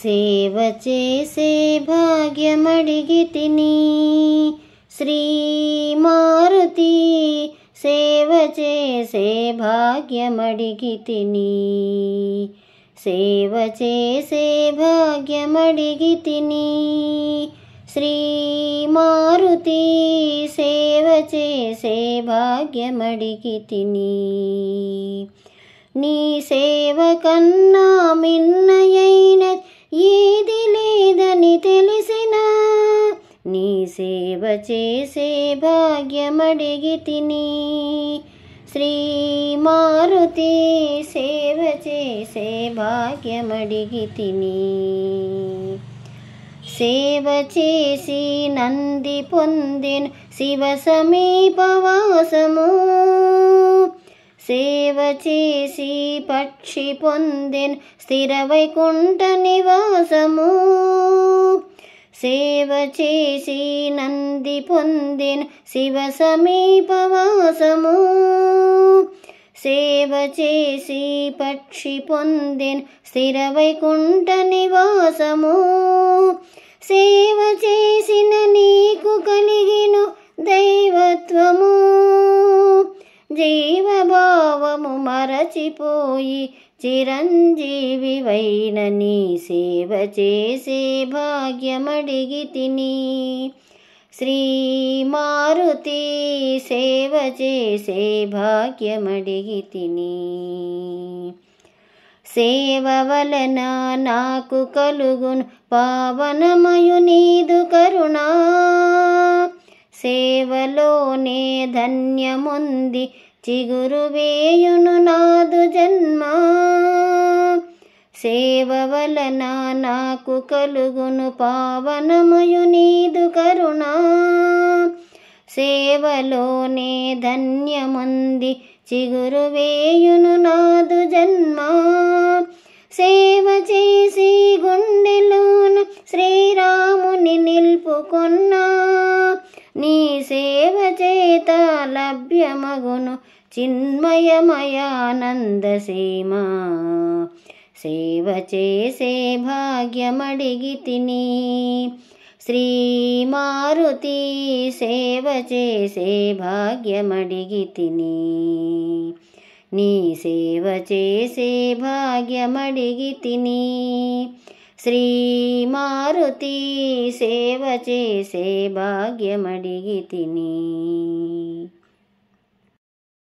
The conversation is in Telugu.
సేవ చేసే భాగ్యమడిగితిని శ్రీ మారుతి, సేవ చేసే భాగ్యమడిగితిని, సేవ చేసే భాగ్యమడిగితిని శ్రీ మారుతి, సేవ చేసే భాగ్యమడిగితిని. నీ సేవ కన్నా మిన్నయైన ఏది లేదని తెలిసిన, నీ సేవ చేసే భాగ్యమడిగితిని శ్రీ మారుతి, సేవ చేసే భాగ్యమడిగితిని. సేవ చేసి నంది పొందెను శివ సమీపవాసము, సేవ చేసి పక్షి పొందెను స్థిర వైకుంఠ నివాసము, సేవ చేసి నంది పొందెను శివ సమీపవాసము, సేవ చేసి పక్షి పొందెను స్థిర వైకుంఠ నివాసము. సేవ చేసిన నీకు కలిగిను దైవత్వము, జీవభావము మరచిపోయి చిరంజీవివైన నీ సేవ చేసే భాగ్యమడిగితిని శ్రీ మారుతి, సేవ చేసే భాగ్యమడిగితిని. సేవ వలన నాకు కలుగును పావనమయు నీదు కరుణా, సేవలోనే ధన్యముంది చిగురు వేయును నాదు జన్మ, సేవ వలన నాకు కలుగును పావనమయు నీదు కరుణా, సేవలోనే ధన్యముంది చిగురు వేయును నాదు జన్మ. సేవ చేసి గుండెలోన శ్రీరాముని నిల్పుకొన్నా, నీ సేవ చేత లభ్యమగును చిన్మయమయానంద సీమ, సేవ చేసే భాగ్యమడిగితిని శ్రీ మారుతి, సేవ చేసే భాగ్యమడిగితిని, నీ సేవ చేసే భాగ్యమడిగితిని శ్రీ మారుతి, సేవ చేసే భాగ్యమడిగితిని.